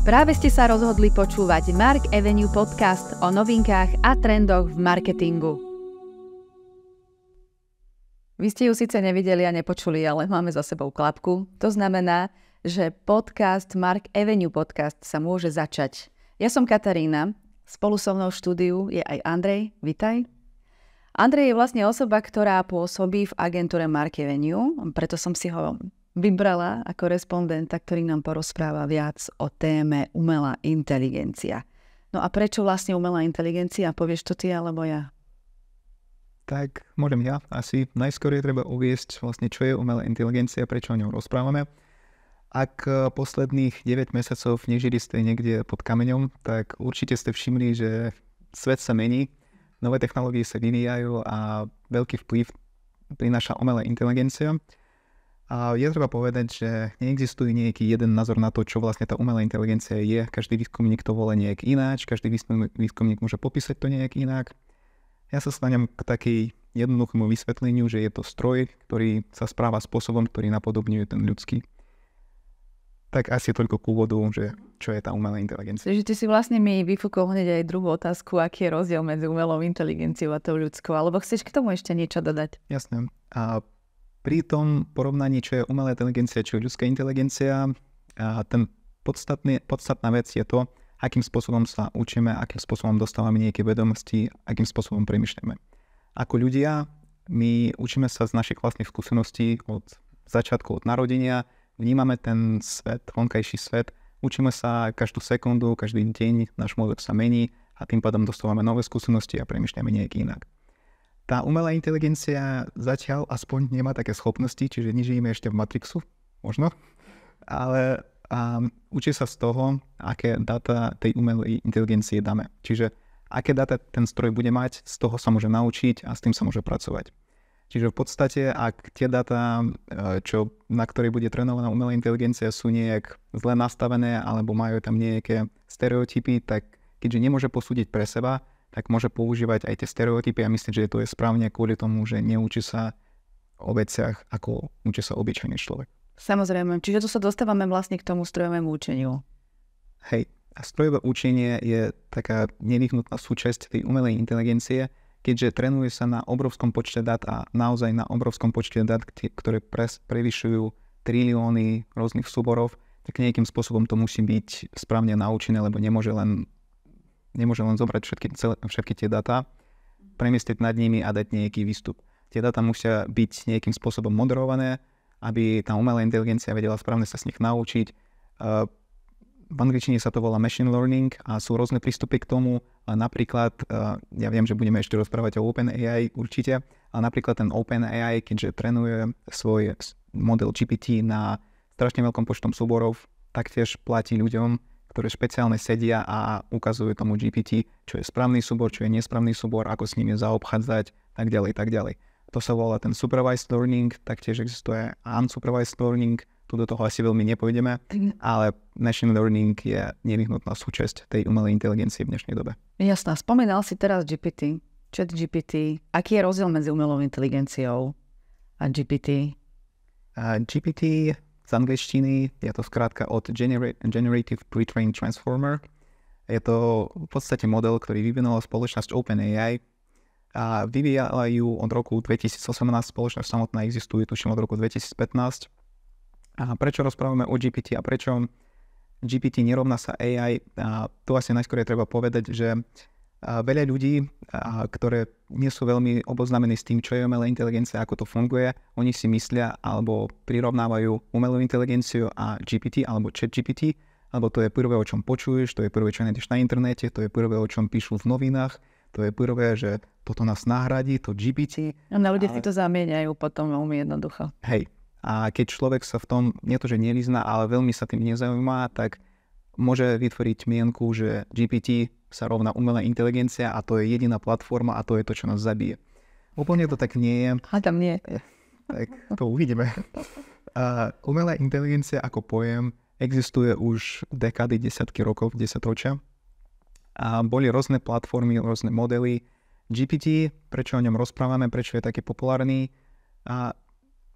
Práve ste sa rozhodli počúvať Mark Avenue podcast o novinkách a trendoch v marketingu. Vy ste ju síce nevideli a nepočuli, ale máme za sebou klapku. To znamená, že podcast Mark Avenue podcast sa môže začať. Ja som Katarína, spolu so mnou v štúdiu je aj Andrej. Vitaj. Andrej je vlastne osoba, ktorá pôsobí v agentúre Mark Avenue, preto som si ho vybrala ako respondenta, ktorý nám porozpráva viac o téme umelá inteligencia. No a prečo vlastne umelá inteligencia? Povieš to ty alebo ja? Tak môžem ja. Asi najskôr je treba uviesť vlastne, čo je umelá inteligencia, prečo o ňom rozprávame. Ak posledných 9 mesiacov nežili ste niekde pod kameňom, tak určite ste všimli, že svet sa mení, nové technológie sa vyvíjajú a veľký vplyv prináša umelá inteligencia. A je treba povedať, že neexistuje nejaký jeden názor na to, čo vlastne tá umelá inteligencia je. Každý výskumník to volá nejak ináč, každý výskumník môže popísať to nejak inak. Ja sa skláňam k takej jednoduchému vysvetleniu, že je to stroj, ktorý sa správa spôsobom, ktorý napodobňuje ten ľudský. Tak asi toľko k úvodu, že čo je tá umelá inteligencia. Takže ty si vlastne mi vyfúkol hneď aj druhú otázku, aký je rozdiel medzi umelou inteligenciou a tou ľudskou, alebo chceš k tomu ešte niečo dodať? Jasné. A pri tom porovnaní, čo je umelá inteligencia, čo je ľudská inteligencia, podstatná vec je to, akým spôsobom sa učíme, akým spôsobom dostávame nejaké vedomosti, akým spôsobom premýšľame. Ako ľudia, my učíme sa z našich vlastných skúseností od začiatku, od narodenia, vnímame ten svet, vonkajší svet, učíme sa každú sekundu, každý deň, náš mozog sa mení a tým pádom dostávame nové skúsenosti a premýšľame nejak inak. Tá umelá inteligencia zatiaľ aspoň nemá také schopnosti, čiže nežijeme ešte v Matrixu, možno, ale učí sa z toho, aké dáta tej umelej inteligencie dáme. Čiže aké dáta ten stroj bude mať, z toho sa môže naučiť a s tým sa môže pracovať. Čiže v podstate, ak tie dáta, na ktorej bude trénovaná umelá inteligencia, sú nejak zle nastavené alebo majú tam nejaké stereotypy, tak keďže nemôže posúdiť pre seba, tak môže používať aj tie stereotypy a myslieť, že to je správne kvôli tomu, že neučí sa o veciach, ako učí sa obyčajný človek. Samozrejme, čiže tu sa dostávame vlastne k tomu strojovému učeniu. Hej, a strojové učenie je taká nevyhnutná súčasť tej umelej inteligencie, keďže trénuje sa na obrovskom počte dát a naozaj na obrovskom počte dát, ktoré prevyšujú trilióny rôznych súborov, tak nejakým spôsobom to musí byť správne naučené, lebo nemôže len zobrať všetky tie dáta, premiestniť nad nimi a dať nejaký výstup. Tie dáta musia byť nejakým spôsobom moderované, aby tá umelá inteligencia vedela správne sa z nich naučiť. V angličtine sa to volá machine learning a sú rôzne prístupy k tomu. Napríklad, ja viem, že budeme ešte rozprávať o OpenAI určite, ale napríklad ten OpenAI, keďže trénuje svoj model GPT na strašne veľkom počtom súborov, taktiež platí ľuďom, ktoré špeciálne sedia a ukazujú tomu GPT, čo je správny súbor, čo je nesprávny súbor, ako s ním je zaobchádzať, tak ďalej, tak ďalej. To sa volá ten supervised learning, taktiež existuje unsupervised learning, tu do toho asi veľmi nepôjdeme, ale machine learning je nevyhnutná súčasť tej umelej inteligencie v dnešnej dobe. Jasná, spomínal si teraz GPT, ChatGPT. Aký je rozdiel medzi umelou inteligenciou a GPT? GPT z angličtiny je to skrátka od Generative Pre-trained Transformer. Je to v podstate model, ktorý vyvinula spoločnosť OpenAI a vyvíjala ju od roku 2018, spoločnosť samotná existuje tuším od roku 2015. A prečo rozprávame o GPT a prečo GPT nerovná sa AI? A tu asi najskôr je treba povedať, že veľa ľudí, ktoré nie sú veľmi oboznámení s tým, čo je umelá inteligencia, ako to funguje, oni si myslia alebo prirovnávajú umelú inteligenciu a GPT alebo ChatGPT, alebo to je prvé, o čom počuješ, to je prvé, čo nájdeš na internete, to je prvé, o čom píšu v novinách, to je prvé, že toto nás nahradí, to GPT. A na ľudia si to zamieňajú potom veľmi jednoducho. Hej, a keď človek sa v tom, nie to, že nevyzná, ale veľmi sa tým nezaujíma, tak môže vytvoriť mienku, že GPT sa rovná umelá inteligencia a to je jediná platforma a to je to, čo nás zabije. Úplne to tak nie je. A tam nie. Tak to uvidíme. Umelá inteligencia ako pojem existuje už dekády, desiatky rokov, 10 ročia. A boli rôzne platformy, rôzne modely. GPT, prečo o ňom rozprávame, prečo je taký populárny?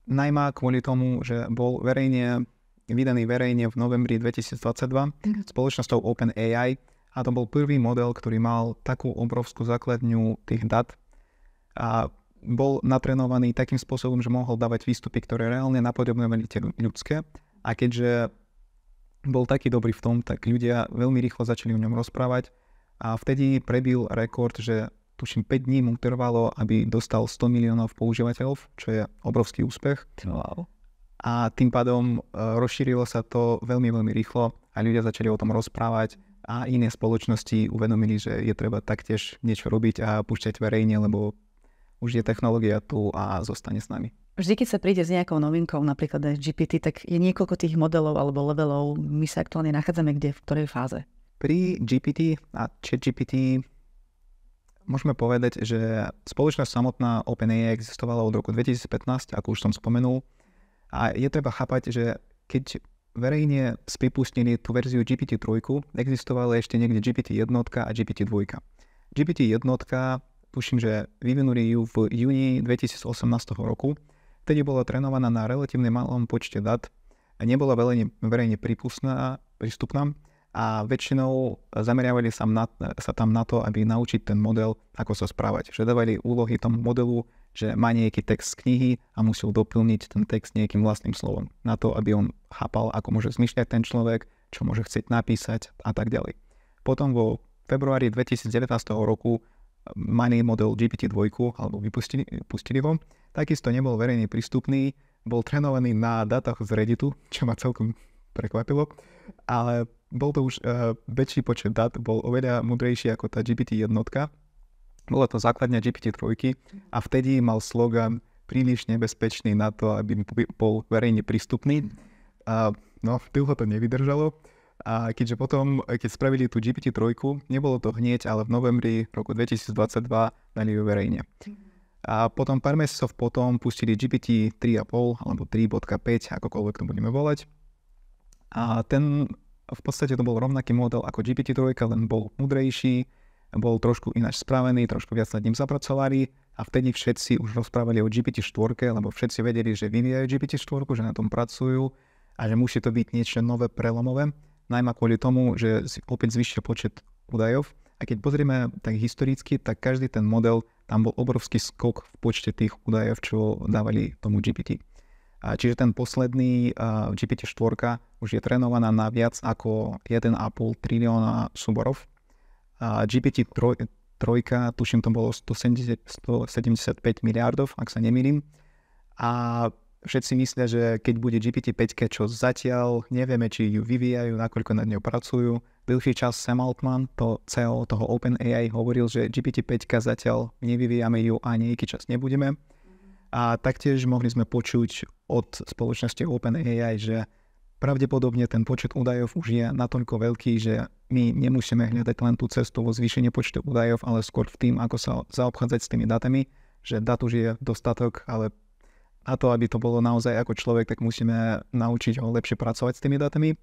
Najmä kvôli tomu, že bol verejne vydaný verejne v novembri 2022 spoločnosťou OpenAI a to bol prvý model, ktorý mal takú obrovskú základňu tých dát a bol natrenovaný takým spôsobom, že mohol dávať výstupy, ktoré reálne napodobňovali tie ľudské a keďže bol taký dobrý v tom, tak ľudia veľmi rýchlo začali o ňom rozprávať a vtedy prebil rekord, že tuším 5 dní mu trvalo, aby dostal 100 miliónov používateľov, čo je obrovský úspech. Wow. A tým pádom rozšírilo sa to veľmi, veľmi rýchlo a ľudia začali o tom rozprávať a iné spoločnosti uvedomili, že je treba taktiež niečo robiť a púšťať verejne, lebo už je technológia tu a zostane s nami. Vždy, keď sa príde s nejakou novinkou, napríklad aj GPT, tak je niekoľko tých modelov alebo levelov. My sa aktuálne nachádzame kde, v ktorej fáze? Pri GPT a ChatGPT môžeme povedať, že spoločnosť samotná OpenAI existovala od roku 2015, ako už som spomenul. A je treba chápať, že keď verejne sprípustnili tú verziu GPT-3, existovala ešte niekde GPT-1 a GPT-2. GPT-1, tuším, že vyvinuli ju v júni 2018 roku. Vtedy bola trénovaná na relatívne malom počte dát a nebola verejne prístupná a väčšinou zameriavali sa tam na to, aby naučiť ten model, ako sa správať. Že dávali úlohy tomu modelu, že má nejaký text z knihy a musel doplniť ten text nejakým vlastným slovom. Na to, aby on chápal, ako môže zmyšľať ten človek, čo môže chcieť napísať a tak ďalej. Potom vo februári 2019 roku mali model GPT-2, alebo pustili ho. Takisto nebol verejne prístupný, bol trénovaný na dátach z Redditu, čo ma celkom prekvapilo, ale bol to už väčší počet dát, bol oveľa múdrejší ako tá GPT-1. Bola to základňa GPT-3 a vtedy mal slogan príliš nebezpečný na to, aby bol verejne prístupný. No, dlho to nevydržalo. A keďže potom, keď spravili tú GPT-3, nebolo to hneď, ale v novembri roku 2022 dali ju verejne. A potom pár mesiacov potom pustili GPT 3.5 alebo 3.5, akokoľvek to budeme volať. A ten v podstate to bol rovnaký model ako GPT-3, len bol múdrejší, bol trošku ináč spravený, trošku viac nad ním zapracovali a vtedy všetci už rozprávali o GPT-4, lebo všetci vedeli, že vyvíjajú GPT-4, že na tom pracujú a že musí to byť niečo nové, prelomové. Najmä kvôli tomu, že opäť zvyšil počet údajov. A keď pozrieme tak historicky, tak každý ten model, tam bol obrovský skok v počte tých údajov, čo dávali tomu GPT. Čiže ten posledný GPT-4 už je trénovaná na viac ako 1,5 trilióna súborov. GPT-3, tuším, to bolo 175 miliardov, ak sa nemýlim. A všetci myslia, že keď bude GPT-5, čo zatiaľ nevieme, či ju vyvíjajú, nakoľko nad ňou pracujú. Dlhší čas Sam Altman, to CEO toho OpenAI, hovoril, že GPT-5 zatiaľ nevyvíjame ju a nejaký čas nebudeme. A taktiež mohli sme počuť od spoločnosti OpenAI, že pravdepodobne ten počet údajov už je natoľko veľký, že my nemusíme hľadať len tú cestu vo zvýšení počtu údajov, ale skôr v tým, ako sa zaobchádzať s tými dátami, že dát už je dostatok, ale na to, aby to bolo naozaj ako človek, tak musíme naučiť ho lepšie pracovať s tými dátami.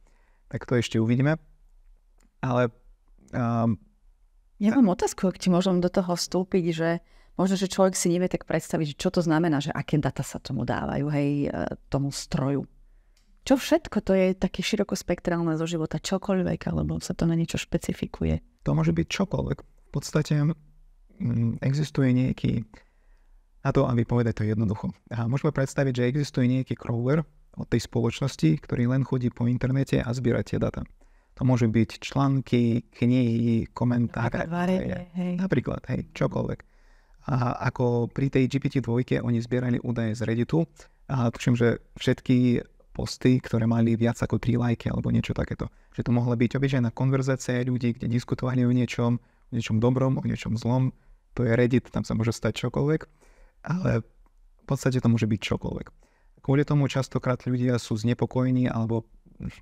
Tak to ešte uvidíme. Ale ja mám otázku, ak ti môžem do toho vstúpiť, že možno, že človek si nevie tak predstaviť, čo to znamená, že aké dáta sa tomu dávajú, hej, tomu stroju. Čo všetko to je také širokospektrálne zo života, čokoľvek, alebo sa to na niečo špecifikuje? To môže byť čokoľvek. V podstate existuje nejaký, na to, aby povedať to jednoducho. A môžeme predstaviť, že existuje nejaký crawler od tej spoločnosti, ktorý len chodí po internete a zbiera tie dáta. To môže byť články, knihy, komentáre. Napríklad, hej, čokoľvek. A ako pri tej GPT-2 oni zbierali údaje z Redditu a tuším, že všetky posty, ktoré mali viac ako 3 lajky alebo niečo takéto. Že to mohla byť obyčajná konverzácia ľudí, kde diskutovali o niečom dobrom, o niečom zlom. To je Reddit, tam sa môže stať čokoľvek, ale v podstate to môže byť čokoľvek. Kvôli tomu častokrát ľudia sú znepokojení alebo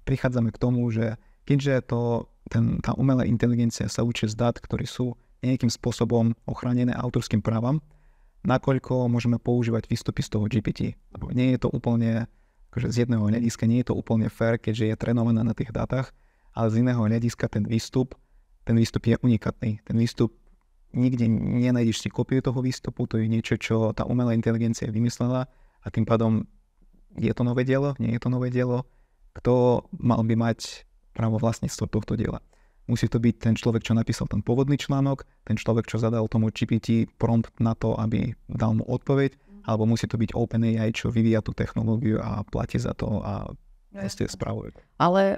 prichádzame k tomu, že keďže tá umelá inteligencia sa učí z dát, ktoré sú nejakým spôsobom ochránené autorským právam, nakoľko môžeme používať výstupy z toho GPT. Lebo nie je to úplne, akože z jedného hľadiska nie je to úplne fair, keďže je trénovaná na tých dátach, ale z iného hľadiska ten výstup je unikátny. Ten výstup, nikde nenájdeš si kópiu toho výstupu, to je niečo, čo tá umelá inteligencia vymyslela a tým pádom je to nové dielo, nie je to nové dielo. kto mal by mať právo vlastníctva tohto diela. Musí to byť ten človek, čo napísal ten pôvodný článok, ten človek, čo zadal tomu GPT prompt na to, aby dal mu odpoveď, alebo musí to byť OpenAI, čo vyvíja tú technológiu a platí za to a vlastne spravuje. Ale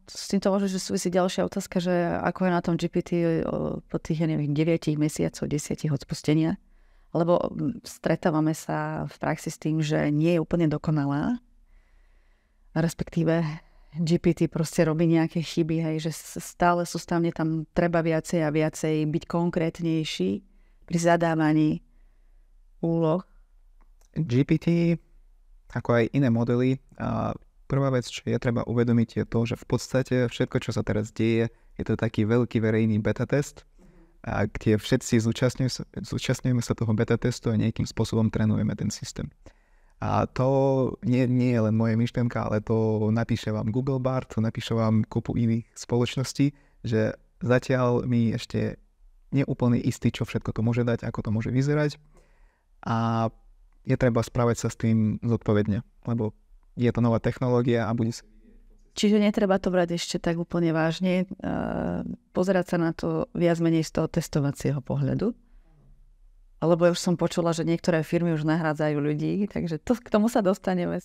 s týmto môže, že súvisí ďalšia otázka, že ako je na tom GPT po tých, 9 mesiacov, 10 od spustenia. Lebo stretávame sa v praxi s tým, že nie je úplne dokonalá. Respektíve GPT proste robí nejaké chyby, hej, že stále sústavne tam treba viacej a viacej byť konkrétnejší pri zadávaní úloh. GPT, ako aj iné modely, prvá vec, čo je treba uvedomiť, je to, že v podstate všetko, čo sa teraz deje, je to taký veľký verejný beta test, kde všetci zúčastňujeme sa toho beta testu a nejakým spôsobom trénujeme ten systém. A to nie je len moje myšlienka, ale to napíše vám Google Bard, to napíše vám kopu iných spoločností, že zatiaľ mi ešte nie úplne istý, čo všetko to môže dať, ako to môže vyzerať. A je treba správať sa s tým zodpovedne, lebo je to nová technológia a bude sa... Čiže netreba to brať ešte tak úplne vážne, pozerať sa na to viac menej z toho testovacieho pohľadu. Alebo ja už som počula, že niektoré firmy už nahrádzajú ľudí, takže k tomu sa dostaneme.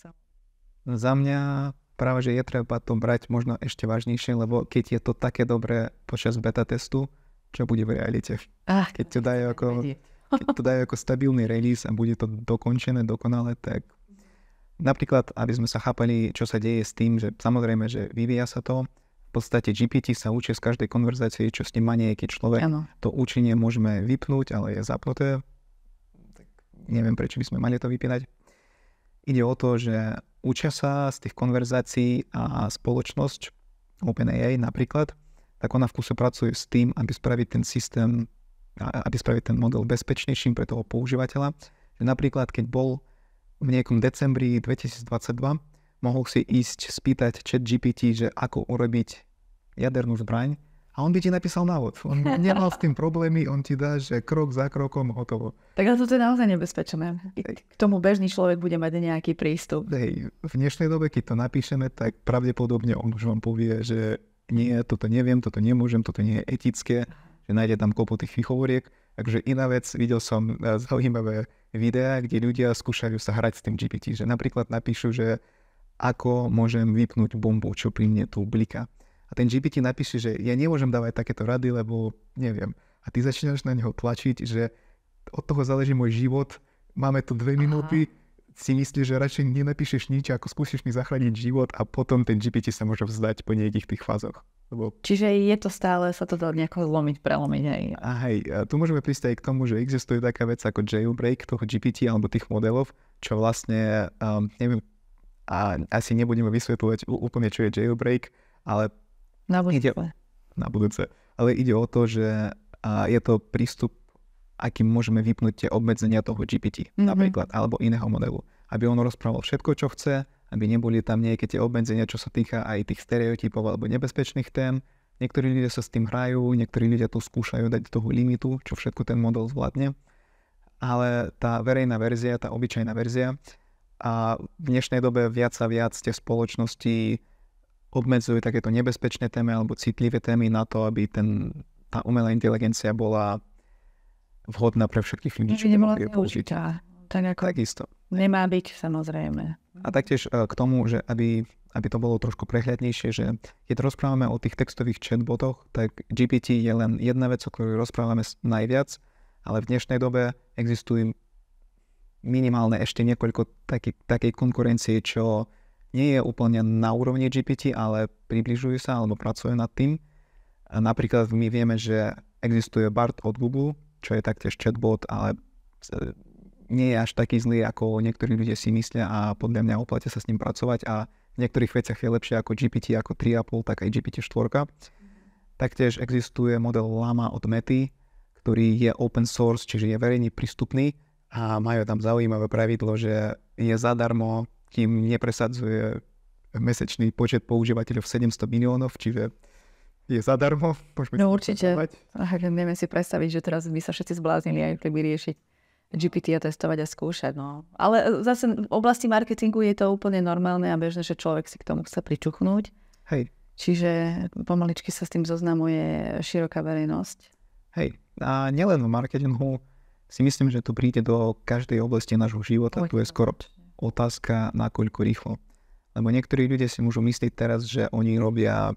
Za mňa práve, že je treba to brať možno ešte vážnejšie, lebo keď je to také dobré počas beta testu, čo bude v realite? Keď to dajú ako stabilný release a bude to dokončené, dokonale, tak napríklad, aby sme sa chápali, čo sa deje s tým, že samozrejme, že vyvíja sa to, v podstate GPT sa učí z každej konverzácie, čo s ním má nejaký človek. Ano. To učenie môžeme vypnúť, ale je zapnuté. Tak neviem, prečo by sme mali to vypínať. Ide o to, že učia sa z tých konverzácií a spoločnosť OpenAI napríklad, tak ona v kuse pracuje s tým, aby spraviť ten systém, aby spraviť ten model bezpečnejším pre toho používateľa. Že napríklad, keď bol v nejakom decembri 2022, mohol si ísť spýtať ChatGPT, že ako urobiť jadernú zbraň a on by ti napísal návod. On nemal s tým problémy, on ti dá, že krok za krokom hotovo. Tak ale to je naozaj nebezpečné. K tomu bežný človek bude mať nejaký prístup. Hej, v dnešnej dobe, keď to napíšeme, tak pravdepodobne on už vám povie, že nie, toto neviem, toto nemôžem, toto nie je etické, že nájde tam kopu tých výhovoriek. Takže iná vec, videl som zaujímavé videá, kde ľudia skúšajú sa hrať s tým GPT, že napríklad napíšu, že ako môžem vypnúť bombu, čo pri mne tu bliká. A ten GPT napíše, že ja nemôžem dávať takéto rady, lebo neviem. A ty začínaš na neho tlačiť, že od toho záleží môj život, máme tu 2 minúty, si myslíš, že radšej nenapíšeš nič, ako skúsiš mi zachrániť život a potom ten GPT sa môže vzdať po nejakých tých fázoch. Lebo... Čiže je to stále, sa to dá nejako zlomiť, prelomiť aj. A hej, tu môžeme prísť aj k tomu, že existuje taká vec ako jailbreak toho GPT alebo tých modelov, čo vlastne, neviem, a asi nebudeme vysvetľovať úplne, čo je jailbreak, ale na budúce. Ale ide o to, že je to prístup, akým môžeme vypnúť tie obmedzenia toho GPT, napríklad, alebo iného modelu. Aby on rozprával všetko, čo chce, aby neboli tam nejaké tie obmedzenia, čo sa týka aj tých stereotypov alebo nebezpečných tém. Niektorí ľudia sa s tým hrajú, niektorí ľudia to skúšajú dať do toho limitu, čo všetko ten model zvládne. Ale tá verejná verzia, tá obyčajná verzia, a v dnešnej dobe viac a viac tie spoločnosti obmedzujú takéto nebezpečné témy alebo citlivé témy na to, aby tá umelá inteligencia bola vhodná pre všetkých ľudí, čo mohli použiť. Takisto. Nemá byť, samozrejme. A taktiež k tomu, že aby to bolo trošku prehľadnejšie, že keď rozprávame o tých textových chatbotoch, tak GPT je len jedna vec, o ktorej rozprávame najviac, ale v dnešnej dobe existujú minimálne ešte niekoľko takej konkurencie, čo nie je úplne na úrovni GPT, ale približujú sa alebo pracujú nad tým. A napríklad my vieme, že existuje Bard od Google, čo je taktiež chatbot, ale nie je až taký zlý, ako niektorí ľudia si myslia a podľa mňa oplatí sa s ním pracovať a v niektorých veciach je lepšie ako GPT, ako 3,5, tak aj GPT-4. Taktiež existuje model Llama od Mety, ktorý je open source, čiže je verejne prístupný a majú tam zaujímavé pravidlo, že je zadarmo, kým nepresadzuje mesačný počet používateľov 700 miliónov, čiže je zadarmo. No určite. Vieme si predstaviť, že teraz by sa všetci zbláznili aj chceli riešiť GPT testovať a skúšať. No. Ale zase v oblasti marketingu je to úplne normálne a bežné, že človek si k tomu chce pričuchnúť. Hej. Čiže pomaličky sa s tým zoznamuje široká verejnosť. Hej. A nielen v marketingu, si myslím, že to príde do každej oblasti nášho života. Tu je skoro otázka, nakoľko rýchlo. Lebo niektorí ľudia si môžu myslieť teraz, že oni robia,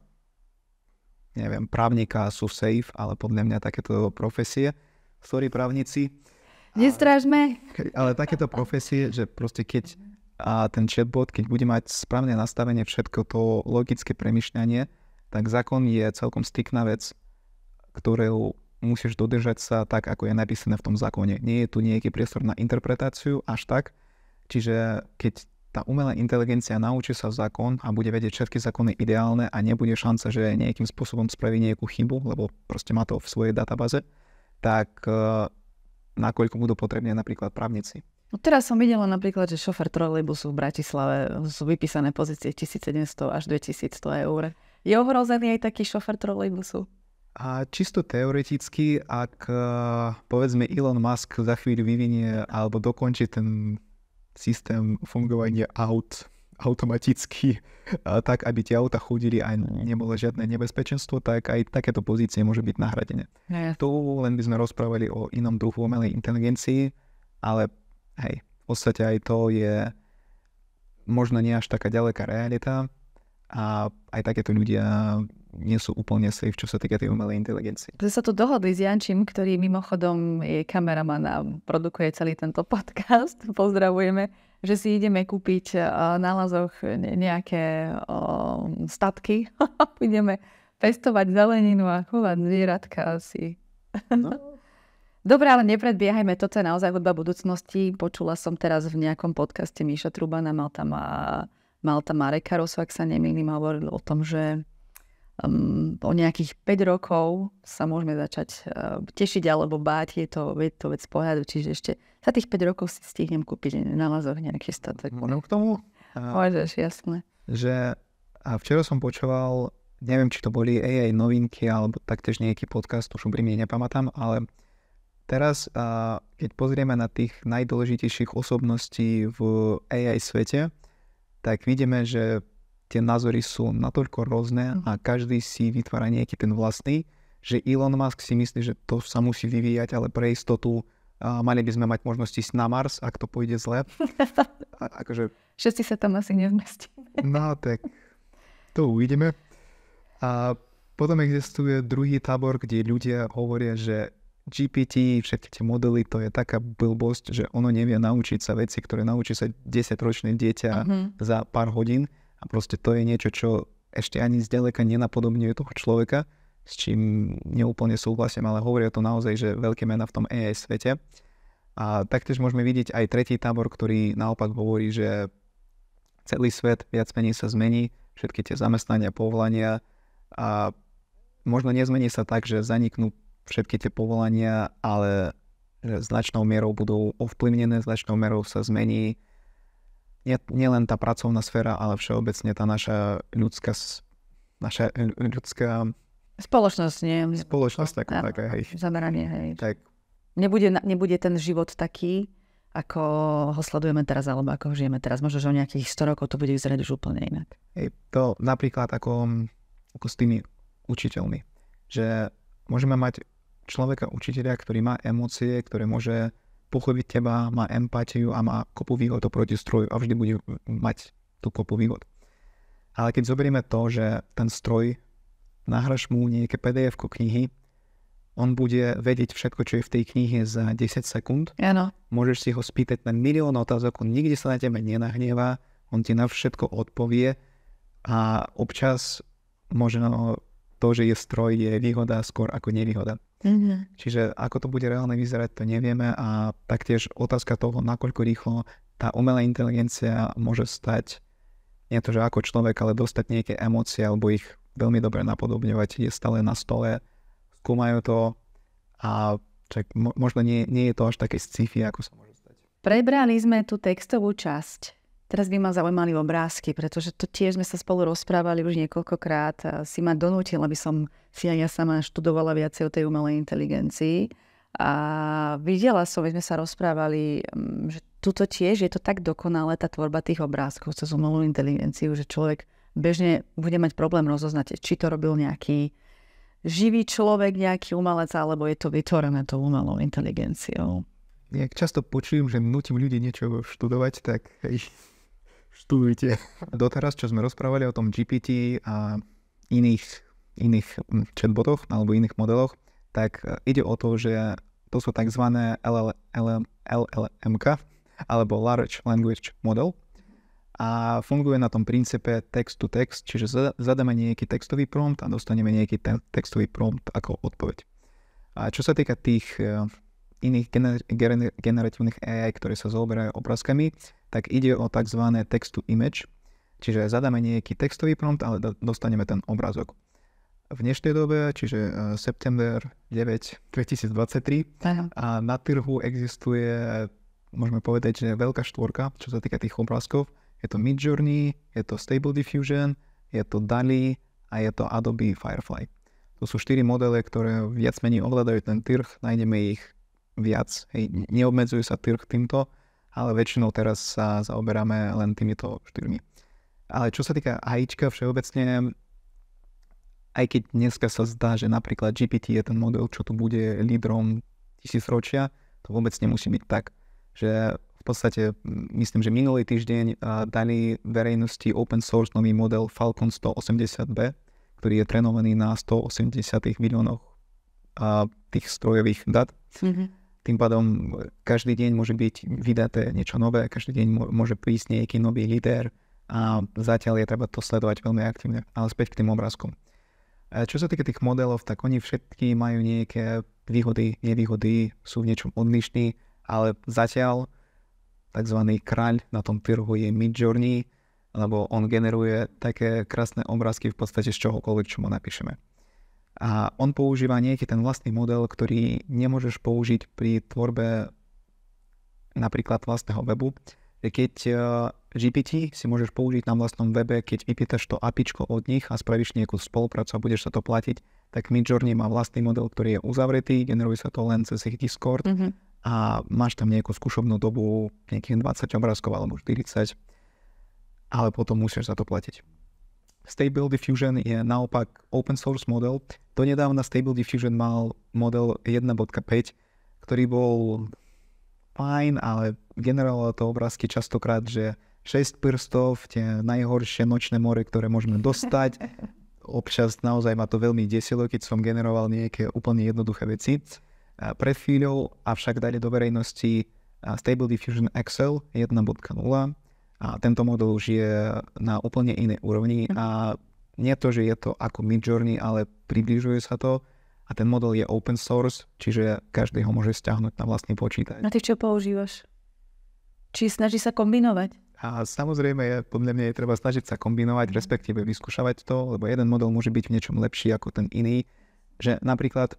neviem, právnika, sú safe, ale podľa mňa takéto profesie, sorry právnici. Nestrážme. Ale takéto profesie, že proste keď ten chatbot, keď bude mať správne nastavenie všetko to logické premýšľanie, tak zákon je celkom striktná vec, ktorú musíš dodržať sa tak, ako je napísané v tom zákone. Nie je tu nejaký priestor na interpretáciu až tak. Čiže keď tá umelá inteligencia naučí sa zákon a bude vedieť všetky zákony ideálne a nebude šanca, že nejakým spôsobom spraví nejakú chybu, lebo proste má to v svojej databáze, tak nakoľko budú potrebné napríklad právnici. No teraz som videla napríklad, že šofér trolejbusu v Bratislave sú vypísané pozície 1700 až 2100 eur. Je ohrozený aj taký šofér trolejbusu? A čisto teoreticky, ak povedzme Elon Musk za chvíľu vyvinie alebo dokončí ten systém fungovania aut automaticky, tak aby tie auta chodili a nebolo žiadne nebezpečenstvo, tak aj takéto pozície môže byť nahradené. Tu len by sme rozprávali o inom druhu umelej inteligencii, ale hej, v podstate aj to je možno nie až taká ďaleká realita a aj takéto ľudia nie sú úplne safe, čo sa týka tej umelej inteligencie. Že sa tu dohodli s Jančím, ktorý mimochodom je kameraman a produkuje celý tento podcast. Pozdravujeme, že si ideme kúpiť na Lazoch nejaké statky. Ideme pestovať zeleninu a chovať zvieratka asi. No. Dobre, ale nepredbiehajme, toto je naozaj hudba budúcnosti. Počula som teraz v nejakom podcaste Míša Trubana, mal tam Mareka Rosu, ak sa nemýlim, hovoril o tom, že o nejakých 5 rokov sa môžeme začať tešiť alebo báť, je to vec pohľadu, čiže ešte za tých 5 rokov si stihnem kúpiť na Lazoch nejaký statok. Môžem k tomu? Môžeš, jasné. Že včera som počúval, neviem, či to boli AI novinky alebo taktiež nejaký podcast, už úprimne nepamätám, ale teraz, keď pozrieme na tých najdôležitejších osobností v AI svete, tak vidíme, že tie názory sú natoľko rôzne a každý si vytvára nejaký ten vlastný, že Elon Musk si myslí, že to sa musí vyvíjať, ale pre istotu mali by sme mať možnosť ísť na Mars, ak to pôjde zle. Akože... Všetci sa tam asi nezmestíme. No tak, to uvidíme. A potom existuje druhý tábor, kde ľudia hovoria, že GPT, všetky tie modely, to je taká blbosť, že ono nevie naučiť sa veci, ktoré naučí sa 10-ročné dieťa za pár hodín. A proste to je niečo, čo ešte ani zďaleka nenapodobňuje toho človeka, s čím neúplne súhlasím, ale hovoria to naozaj, že veľké mená v tom AI svete. A taktiež môžeme vidieť aj tretí tábor, ktorý naopak hovorí, že celý svet viac menej sa zmení, všetky tie zamestnania, povolania a možno nezmení sa tak, že zaniknú všetky tie povolania, ale že značnou mierou budú ovplyvnené, značnou mierou sa zmení nielen tá pracovná sféra, ale všeobecne tá naša ľudská spoločnosť, nie? Spoločnosť, taká, hej. Zameranie, hej. Tak. Nebude ten život taký, ako ho sledujeme teraz, alebo ako ho žijeme teraz. Možno, že o nejakých 100 rokov to bude vyzerať už úplne inak. Hej, to napríklad ako s tými učiteľmi. Že môžeme mať človeka, učiteľa, ktorý má emócie, ktoré môže pochopiť teba, má empatiu a má kopu výhod oproti stroju a vždy bude mať tú kopu výhod. Ale keď zoberieme to, že ten stroj, nahraš mu nejaké PDF-ko knihy, on bude vedieť všetko, čo je v tej knihe za 10 sekúnd. Áno. Môžeš si ho spýtať na milión otázok, on nikde sa na teba nenahnevá, on ti na všetko odpovie a občas možno to, že je stroj, je výhoda skôr ako nevýhoda. Čiže ako to bude reálne vyzerať, to nevieme a taktiež otázka toho, nakoľko rýchlo tá umelá inteligencia môže stať, nie to, že ako človek, ale dostať nejaké emócie alebo ich veľmi dobre napodobňovať, je stále na stole, skúmajú to a možno nie je to až také sci-fi, ako sa môže stať. Prebrali sme tú textovú časť. Teraz by ma zaujímali obrázky, pretože to tiež sme sa spolu rozprávali už niekoľkokrát. Si ma donútil, aby som si aj ja sama študovala viacej o tej umelej inteligencii. A videla som, my sme sa rozprávali, že tuto tiež je to tak dokonalé, tá tvorba tých obrázkov cez umelú inteligenciu, že človek bežne bude mať problém rozoznať, či to robil nejaký živý človek, nejaký umelec, alebo je to vytvorené tou umelou inteligenciou. Jak často počujem, že nutím ľudí niečo študovať, tak študujte. Doteraz, čo sme rozprávali o tom GPT a iných chatbotoch alebo iných modeloch, tak ide o to, že to sú tzv. LLMK alebo Large Language Model a funguje na tom princípe text to text, čiže zadáme nejaký textový prompt a dostaneme nejaký textový prompt ako odpoveď. A čo sa týka tých iných generatívnych AI, ktoré sa zaoberajú obrázkami, tak ide o tzv. Text to image, čiže zadáme nejaký textový prompt, ale dostaneme ten obrázok. V dnešnej dobe, čiže september 9, 2023, a na trhu existuje, môžeme povedať, že veľká štvorka, čo sa týka tých obrázkov. Je to Midjourney, je to Stable Diffusion, je to DALL-E a je to Adobe Firefly. To sú 4 modely, ktoré viac menej ovládajú ten trh, nájdeme ich viac. Neobmedzuje sa trh týmto, ale väčšinou teraz sa zaoberáme len týmito 4. Ale čo sa týka AIčka všeobecne, aj keď dneska sa zdá, že napríklad GPT je ten model, čo tu bude lídrom tisícročia, to vôbec nemusí byť tak. Že v podstate, myslím, že minulý týždeň dali verejnosti open source nový model Falcon 180B, ktorý je trénovaný na 180 miliónoch tých strojových dát. Tým pádom každý deň môže byť vydaté niečo nové, každý deň môže prísť nejaký nový líder a zatiaľ je treba to sledovať veľmi aktívne. Ale späť k tým obrázkom. Čo sa týka tých modelov, tak oni všetky majú nejaké výhody, nevýhody, sú v niečom odlišní, ale zatiaľ tzv. Kráľ na tom trhu je Midjourney, lebo on generuje také krásne obrázky v podstate z čohokoľvek, čo mu napíšeme. A on používa nejaký ten vlastný model, ktorý nemôžeš použiť pri tvorbe napríklad vlastného webu. Keď GPT si môžeš použiť na vlastnom webe, keď vypýtaš to APIčko od nich a spravíš nejakú spoluprácu a budeš sa to platiť, tak Midjourney má vlastný model, ktorý je uzavretý, generuje sa to len cez ich Discord a máš tam nejakú skúšobnú dobu, nejakých 20 obrázkov alebo 40, ale potom musíš za to platiť. Stable Diffusion je naopak open source model. Donedávna Stable Diffusion mal model 1.5, ktorý bol fajn, ale generovalo to obrázky častokrát, že 6 prstov, tie najhoršie nočné more, ktoré môžeme dostať. Občas naozaj ma to veľmi desilo, keď som generoval nejaké úplne jednoduché veci. Pred chvíľou avšak dali do verejnosti Stable Diffusion XL 1.0 a tento model už je na úplne inej úrovni a nie to, že je to ako Midjourney, ale približuje sa to. A ten model je open source, čiže každý ho môže stiahnuť na vlastný počítač. A ty čo používaš? Či snaží sa kombinovať? A samozrejme, podľa mňa je treba snažiť sa kombinovať, respektíve vyskúšavať to, lebo jeden model môže byť v niečom lepší ako ten iný. Že napríklad,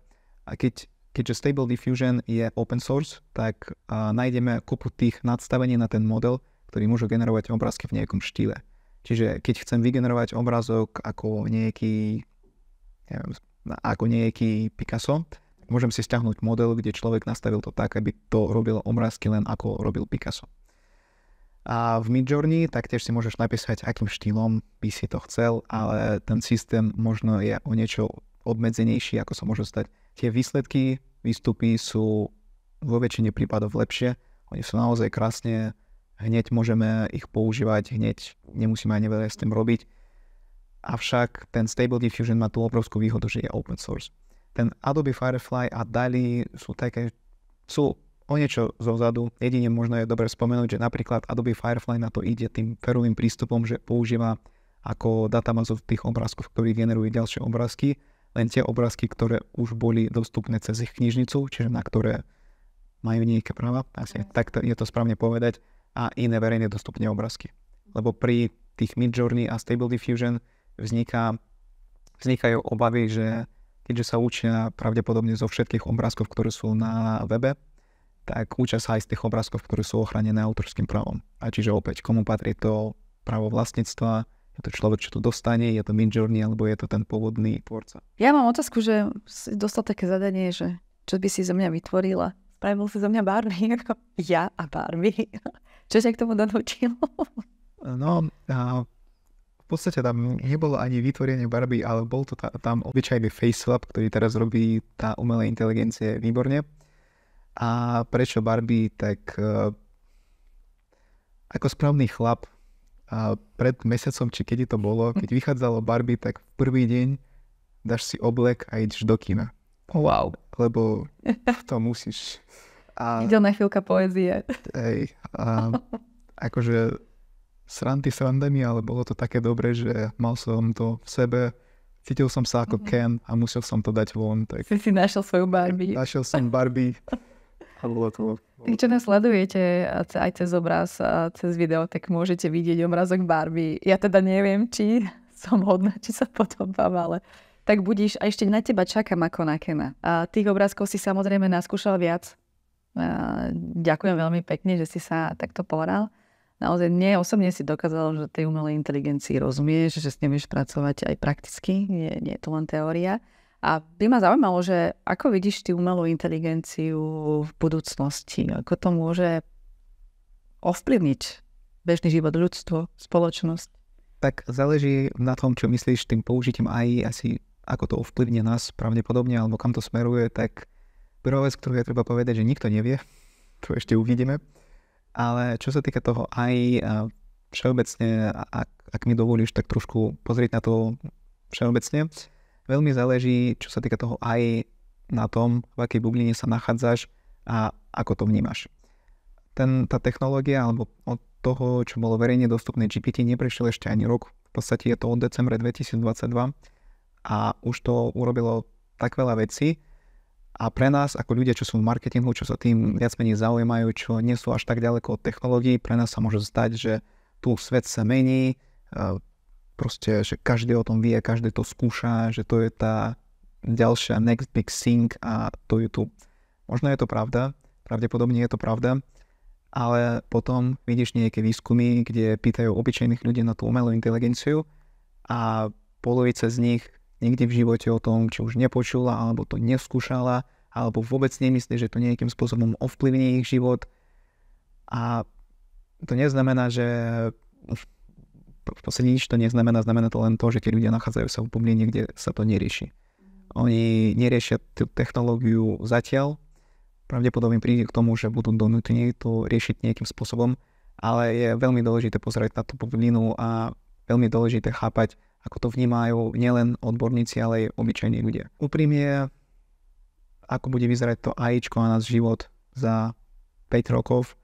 keďže Stable Diffusion je open source, tak nájdeme kopu tých nadstavení na ten model, ktorý môže generovať obrázky v nejakom štýle. Čiže keď chcem vygenerovať obrázok ako nejaký Picasso, môžem si stiahnuť model, kde človek nastavil to tak, aby to robil obrázky len ako robil Picasso. A v Midjourney taktiež si môžeš napísať, akým štýlom by si to chcel, ale ten systém možno je o niečo obmedzenejší, ako sa môže stať. Tie výstupy sú vo väčšine prípadov lepšie. Oni sú naozaj krásne, hneď môžeme ich používať, hneď nemusíme ani veľa s tým robiť. Avšak ten Stable Diffusion má tú obrovskú výhodu, že je open source. Ten Adobe Firefly a DALL-E sú o niečo zozadu. Jedine možno je dobre spomenúť, že napríklad Adobe Firefly na to ide tým ferovým prístupom, že používa ako databázu tých obrázkov, ktorí generujú ďalšie obrázky, len tie obrázky, ktoré už boli dostupné cez ich knižnicu, čiže na ktoré majú nejaké práva, asi tak je to správne povedať, a iné verejne dostupné obrázky. Lebo pri tých Midjourney a Stable Diffusion vznikajú obavy, že keďže sa učia pravdepodobne zo všetkých obrázkov, ktoré sú na webe, tak učia sa aj z tých obrázkov, ktoré sú ochránené autorským právom. A čiže opäť, komu patrí to právo vlastníctva, je to človek, čo to dostane, je to Midjourney, alebo je to ten pôvodný tvorca. Ja mám otázku, že si dostal také zadanie, že Čo by si zo mňa vytvorila? Spravil si zo mňa Barbie, ako ja a Barbie. Čo ťa k tomu donútilo? No, v podstate tam nebolo ani vytvorenie Barbie, ale bol to tam obyčajný FaceSwap, ktorý teraz robí tá umelá inteligencie výborne. A prečo Barbie? Tak ako správny chlap, pred mesiacom, či kedy to bolo, keď vychádzalo Barbie, tak v prvý deň dáš si oblek a ideš do kina. Wow. Lebo to musíš. Ideálna chvíľka poézie. Akože srandy srandami, ale bolo to také dobré, že mal som to v sebe, cítil som sa ako Ken a musel som to dať von. Tak si našiel svoju Barbie. Našiel som Barbie. A bolo to... Tí, čo nás sledujete aj cez obraz, cez video, tak môžete vidieť obrazok Barbie. Ja teda neviem, či som hodná, či sa podobám, ale tak budíš. A ešte na teba čakám ako na Kena. A tých obrázkov si samozrejme naskúšal viac. Ďakujem veľmi pekne, že si sa takto povedal. Naozaj mne osobne si dokázal, že tej umelej inteligencii rozumieš, že s ním vieš pracovať aj prakticky, nie je to len teória. A by ma zaujímalo, že ako vidíš ty umelú inteligenciu v budúcnosti? Ako to môže ovplyvniť bežný život, ľudstvo, spoločnosť? Tak záleží na tom, čo myslíš tým použitím AI, asi ako to ovplyvne nás pravdepodobne, alebo kam to smeruje, tak prvá vec, ktorú je treba povedať, že nikto nevie, to ešte uvidíme. Ale čo sa týka toho AI, všeobecne, ak mi dovolíš, tak trošku pozrieť na to všeobecne. Veľmi záleží, čo sa týka toho AI, na tom, v akej bubline sa nachádzaš a ako to vnímaš. Tá technológia, alebo od toho, čo bolo verejne dostupné GPT, neprešiel ešte ani rok. V podstate je to od decembra 2022 a už to urobilo tak veľa vecí. A pre nás, ako ľudia, čo sú v marketingu, čo sa tým viac menej zaujímajú, čo nie sú až tak ďaleko od technológií, pre nás sa môže zdať, že tu svet sa mení, proste, že každý o tom vie, každý to skúša, že to je tá ďalšia next big thing a to je tu. Možno je to pravda, pravdepodobne je to pravda, ale potom vidíš nejaké výskumy, kde pýtajú obyčajných ľudí na tú umelú inteligenciu a polovica z nich nikdy v živote o tom, či už nepočula, alebo to neskúšala, alebo vôbec nemyslí, že to nejakým spôsobom ovplyvní ich život. A to neznamená, že v podstate nič to neznamená, znamená to len to, že tí ľudia nachádzajú sa v bubline, kde sa to nerieši. Oni neriešia tú technológiu zatiaľ, pravdepodobne príde k tomu, že budú donútení to riešiť nejakým spôsobom, ale je veľmi dôležité pozerať na tú bublinu a veľmi dôležité chápať, ako to vnímajú nielen odborníci, ale aj obyčajní ľudia. Úprimne, ako bude vyzerať to AIčko a náš život za 5 rokov,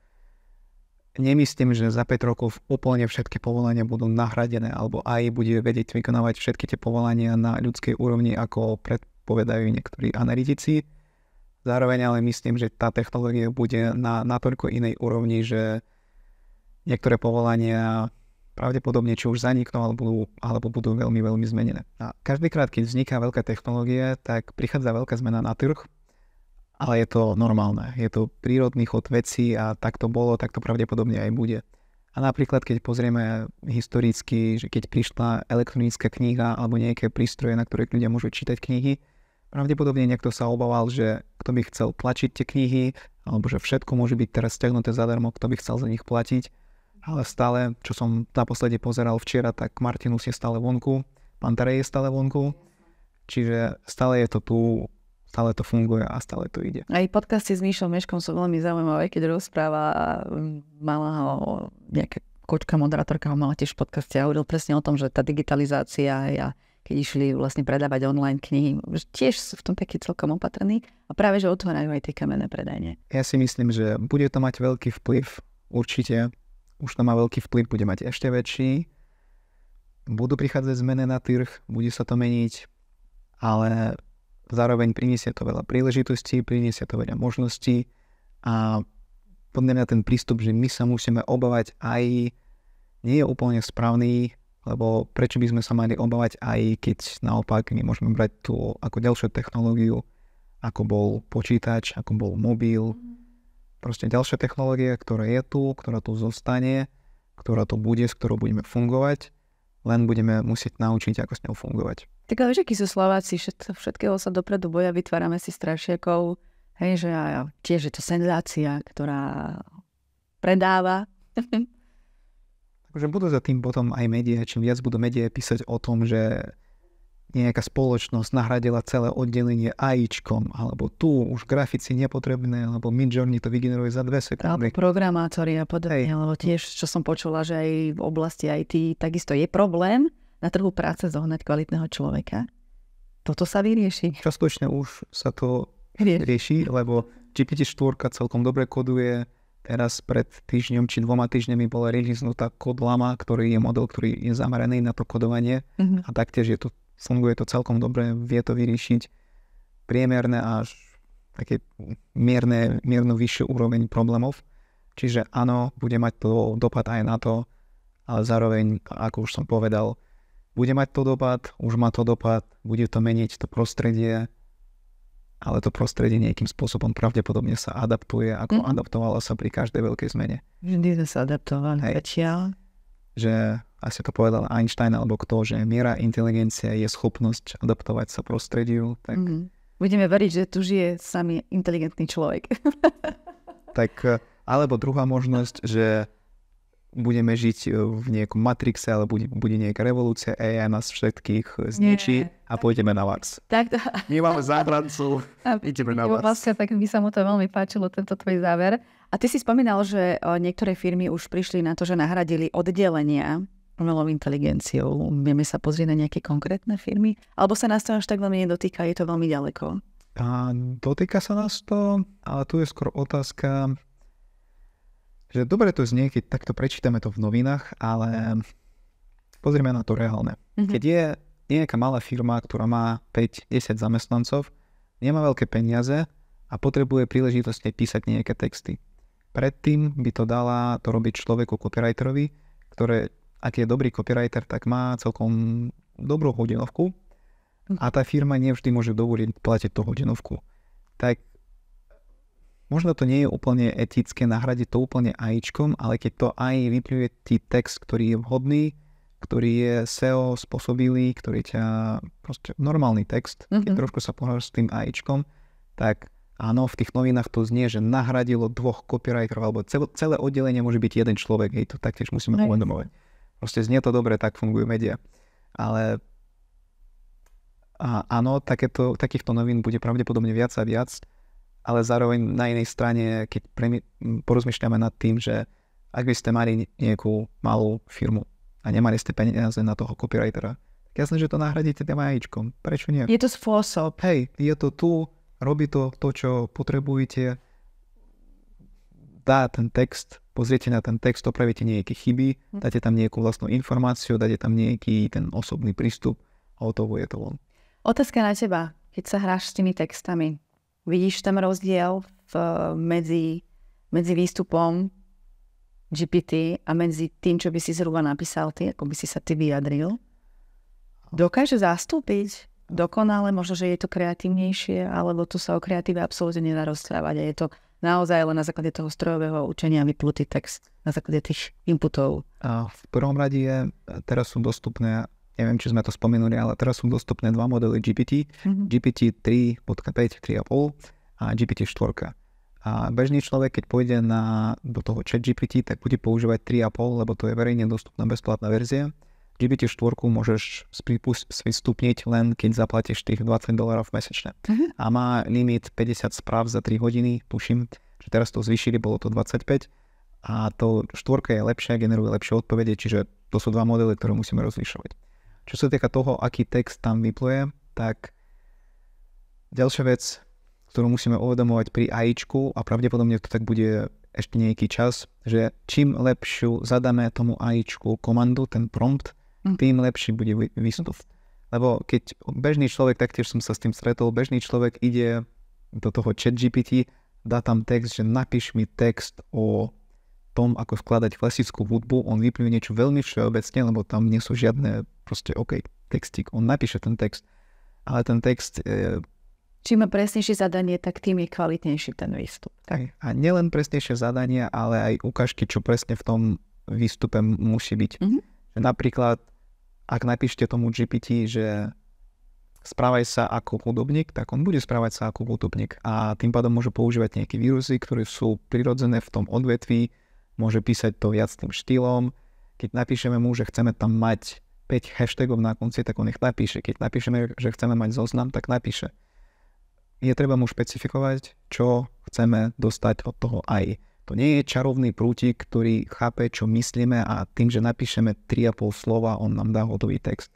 nemyslím, že za 5 rokov úplne všetky povolania budú nahradené, alebo AI bude vedieť vykonávať všetky tie povolania na ľudskej úrovni, ako predpovedajú niektorí analytici. Zároveň ale myslím, že tá technológia bude na natoľko inej úrovni, že niektoré povolania pravdepodobne či už zaniknú, alebo budú veľmi, veľmi zmenené. A každýkrát, keď vzniká veľká technológia, tak prichádza veľká zmena na trh, ale je to normálne. Je to prírodný chod vecí a tak to bolo, tak to pravdepodobne aj bude. A napríklad, keď pozrieme historicky, že keď prišla elektronická kniha alebo nejaké prístroje, na ktorých ľudia môžu čítať knihy, pravdepodobne niekto sa obával, že kto by chcel tlačiť tie knihy, alebo že všetko môže byť teraz stiahnuté zadarmo, kto by chcel za nich platiť. Ale stále, čo som naposledy pozeral včera, tak Martinus je stále vonku, Pantare je stále vonku, čiže stále je to tu, stále to funguje a stále to ide. Aj podcasty s Míšom Meškom sú veľmi zaujímavé, keď rozpráva, mala ho nejaká kočka, moderátorka ho mala tiež v podcaste a hovoril presne o tom, že tá digitalizácia a keď išli vlastne predávať online knihy, tiež sú v tom taký celkom opatrní a práve, že otvárajú aj tie kamenné predajne. Ja si myslím, že bude to mať veľký vplyv, určite. Už to má veľký vplyv, bude mať ešte väčší. Budú prichádzať zmeny na trh, bude sa to meniť, ale zároveň priniesie to veľa príležitostí, priniesie to veľa možností a podľa mňa ten prístup, že my sa musíme obávať aj nie je úplne správny, lebo prečo by sme sa mali obávať aj keď naopak my môžeme brať tú ako ďalšiu technológiu, ako bol počítač, ako bol mobil. Proste ďalšia technológia, ktorá je tu, ktorá tu zostane, ktorá tu bude, s ktorou budeme fungovať, len budeme musieť naučiť, ako s ňou fungovať. Tak ale vieš, akí sú Slováci, všetkého sa dopredu boja, vytvárame si strašiakov, Hej, že tiež je to senzácia, ktorá predáva. Takže budú za tým potom aj médiá, čím viac budú médiá písať o tom, že nejaká spoločnosť nahradila celé oddelenie AIčkom, alebo tu už grafici nepotrebné, alebo Midjourney to vygeneruje za 2 sekundy. Alebo programátori a podobne, lebo tiež, čo som počula, že aj v oblasti IT takisto je problém na trhu práce zohnať kvalitného človeka. Toto sa vyrieši. Častočne už sa to rieši, lebo GPT-4 celkom dobre koduje. Teraz pred týždňom či 2 týždňami bola releasenutá kód Llama, ktorý je model, ktorý je zameraný na to kodovanie. A taktiež funguje to celkom dobre, vie to vyriešiť priemerné až také mierno vyššiu úroveň problémov. Čiže áno, bude mať to dopad aj na to, ale zároveň, ako už som povedal, bude mať to dopad, už má to dopad, bude to meniť to prostredie, ale to prostredie nejakým spôsobom pravdepodobne sa adaptuje, ako adaptovalo sa pri každej veľkej zmene. Vždy sa adaptovali. Že asi to povedal Einstein alebo kto, že miera inteligencia je schopnosť adaptovať sa prostrediu. Tak... Budeme veriť, že tu žije sami inteligentný človek. Tak, alebo druhá možnosť, že budeme žiť v nejakom Matrixe, alebo bude nejaká revolúcia, AI nás všetkých zničí a pôjdeme na Mars. Tak to... My máme záchrancu, ideme na Mars. Vlastne, tak by sa mu to veľmi páčilo, tento tvoj záver. A ty si spomínal, že niektoré firmy už prišli na to, že nahradili oddelenia umelou inteligenciou. Vieme sa pozrieť na nejaké konkrétne firmy? Alebo sa nás to až tak veľmi nedotýka, je to veľmi ďaleko? Dotýka sa nás to, ale tu je skôr otázka, že dobre to znie, keď takto prečítame to v novinách, ale pozrieme na to reálne. Keď je nejaká malá firma, ktorá má 5-10 zamestnancov, nemá veľké peniaze a potrebuje príležitostne písať nejaké texty. Predtým by to dala to robiť človeku copywriterovi, ktoré, ak je dobrý copywriter, tak má celkom dobrú hodinovku a tá firma nevždy môže dovoliť platiť tú hodinovku. Tak možno to nie je úplne etické nahradiť to úplne AIčkom, ale keď to AI vypluje tí text, ktorý je vhodný, ktorý je SEO spôsobilý, ktorý ťa proste normálny text, keď trošku sa pohľadaš s tým AIčkom, tak áno, v tých novinách to znie, že nahradilo 2 copywriterov, alebo celé oddelenie môže byť jeden človek, hej, to taktiež musíme uvedomovať. Proste znie to dobre, tak fungujú médiá. Ale áno, takýchto novín bude pravdepodobne viac a viac, ale zároveň na inej strane, keď porozmýšľame nad tým, že ak by ste mali nejakú malú firmu a nemali ste peniaze na toho copywritera, tak jasné, že to nahradíte tým AIčkom. Prečo nie? Je to spôsob. Hej, je to tu, robí to, čo potrebujete, dá ten text, pozriete na ten text, opravíte nejaké chyby, dáte tam nejakú vlastnú informáciu, dáte tam nejaký ten osobný prístup a hotovo je to von. Otázka na teba, keď sa hráš s tými textami. Vidíš tam rozdiel medzi výstupom GPT a medzi tým, čo by si zhruba napísal ty, ako by si sa ty vyjadril? Dokáže zastúpiť dokonale, možno, že je to kreatívnejšie, alebo tu sa o kreatíve absolútne nedá rozprávať a je to naozaj len na základe toho strojového učenia vyplutý text, na základe tých inputov. V prvom rade teraz sú dostupné, neviem, či sme to spomenuli, ale teraz sú dostupné 2 modely GPT. GPT 3.5, 3.5 a GPT 4. A bežný človek, keď pôjde do toho ChatGPT, tak bude používať 3.5, lebo to je verejne dostupná bezplatná verzia. GPT 4 môžeš sprístupniť len keď zaplatíš tých $20 mesačne. A má limit 50 správ za 3 hodiny, tuším, že teraz to zvýšili, bolo to 25. A to 4 je lepšia, generuje lepšie odpovede, čiže to sú 2 modely, ktoré musíme rozlišovať. Čo sa týka toho, aký text tam vypluje, tak ďalšia vec, ktorú musíme uvedomovať pri AIčku, a pravdepodobne to tak bude ešte nejaký čas, že čím lepšiu zadáme tomu AIčku komandu, ten prompt, tým lepší bude výstup. Lebo keď bežný človek, taktiež som sa s tým stretol, bežný človek ide do toho ChatGPT, dá tam text, že napíš mi text o tom, ako skladať klasickú hudbu, on vyplňuje niečo veľmi všeobecne, lebo tam nie sú žiadne proste textík. On napíše ten text, ale ten text... Čím má presnejšie zadanie, tak tým je kvalitnejší ten výstup. Tak. A nielen presnejšie zadania, ale aj ukážky, čo presne v tom výstupe musí byť. Napríklad, ak napíšte tomu GPT, že správaj sa ako hudobník, tak on bude správať sa ako hudobník a tým pádom môže používať nejaké vírusy, ktoré sú prirodzené v tom odvetví, môže písať to viac tým štýlom. Keď napíšeme mu, že chceme tam mať 5 hashtagov na konci, tak on ich napíše. Keď napíšeme, že chceme mať zoznam, tak napíše. Je treba mu špecifikovať, čo chceme dostať od toho AI. To nie je čarovný prútik, ktorý chápe, čo myslíme a tým, že napíšeme 3,5 slova, on nám dá hotový text.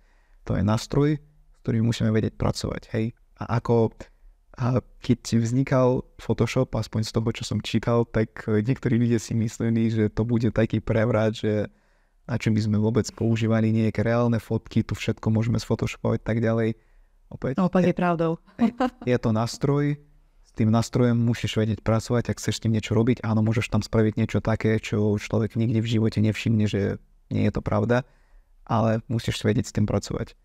To je nástroj, s ktorým musíme vedieť pracovať. Hej? A keď vznikal Photoshop, aspoň z toho, čo som čítal, tak niektorí ľudia si mysleli, že to bude taký prevrat, že na čom by sme vôbec používali nejaké reálne fotky, tu všetko môžeme sfotoshopovať tak ďalej. Opak je pravdou. Je to nástroj, s tým nástrojom musíš vedieť pracovať, ak chceš s tým niečo robiť. Áno, môžeš tam spraviť niečo také, čo človek nikdy v živote nevšimne, že nie je to pravda, ale musíš vedieť s tým pracovať.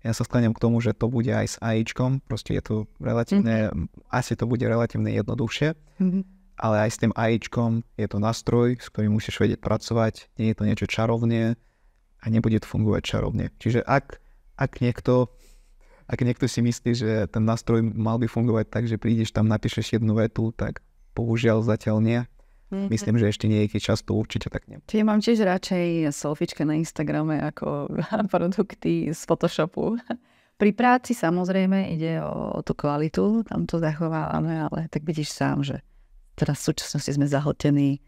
Ja sa skláňam k tomu, že to bude aj s AIčkom, proste je to relatívne, asi to bude relatívne jednoduchšie, ale aj s tým AIčkom je to nástroj, s ktorým musíš vedieť pracovať, nie je to niečo čarovné a nebude to fungovať čarovne. Čiže ak niekto si myslí, že ten nástroj mal by fungovať tak, že prídeš tam, napíšeš jednu vetu, tak bohužiaľ zatiaľ nie. Myslím, že ešte nejaký čas to určite tak nie. Čiže mám tiež radšej selfiečka na Instagrame ako produkty z Photoshopu. Pri práci samozrejme ide o tú kvalitu, tam to zachovávame, ale tak vidíš sám, že teraz v súčasnosti sme zahltení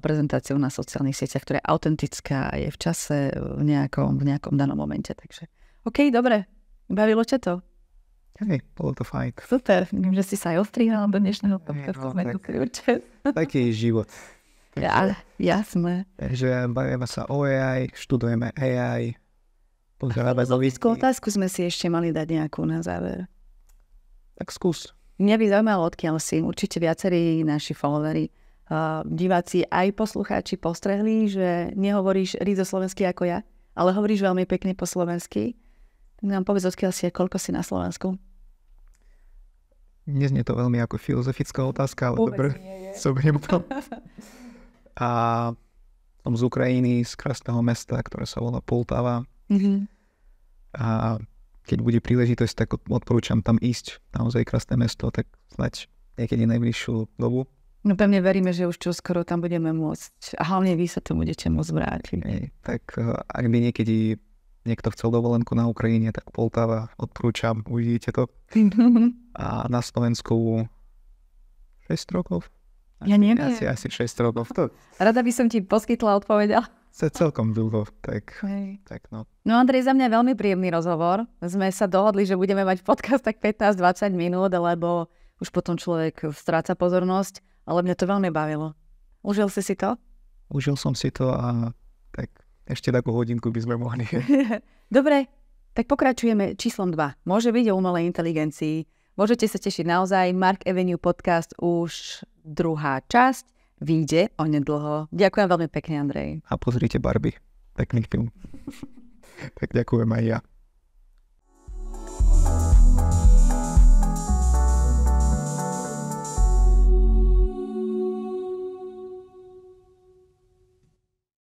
prezentáciou na sociálnych sieťach, ktorá je autentická a je v čase v nejakom danom momente. Takže OK, dobre, bavilo ťa to? Hej, bolo to fajn. Super, vidím, že si sa aj ostrihal do dnešného podcastu. Taký je život. Jasné. Takže bavíme sa o AI, študujeme AI. Filozofickú otázku sme si ešte mali dať nejakú na záver. Tak skús. Mňa by zaujímalo, odkiaľ si. Určite viacerí naši followeri, diváci aj poslucháči postrehli, že nehovoríš rízo slovensky ako ja, ale hovoríš veľmi pekne po slovensky. Nám povedz, odkiaľ si a koľko si na Slovensku? Neznie to veľmi ako filozofická otázka, ale dobre, zoberiem to. A som z Ukrajiny, z krásneho mesta, ktoré sa volá Poltava. A keď bude príležitosť, tak odporúčam tam ísť. Naozaj krásne mesto, tak snať niekedy najbližšiu dobu. No pevne veríme, že už čoskoro tam budeme môcť. A hlavne vy sa tu budete môcť vrátiť. Tak ak by niekedy niekto chcel dovolenku na Ukrajine, tak Poltava, odporúčam, uvidíte to. A na Slovensku 6 rokov? Ja neviem. Asi 6 rokov. To... Rada by som ti poskytla odpoveď. Celkom dlho, tak no. No Andrej, za mňa veľmi príjemný rozhovor. Sme sa dohodli, že budeme mať podcast tak 15-20 minút, lebo už potom človek stráca pozornosť, ale mňa to veľmi bavilo. Užil si to? Užil som si to a tak ešte takú hodinku by sme mohli. Dobre, tak pokračujeme číslom 2. Môže byť o umelej inteligencii. Môžete sa tešiť naozaj. Mark Avenue podcast už druhá časť. Vyjde onedlho. Ďakujem veľmi pekne, Andrej. A pozrite Barbie. Pekný film. Tak ďakujem aj ja.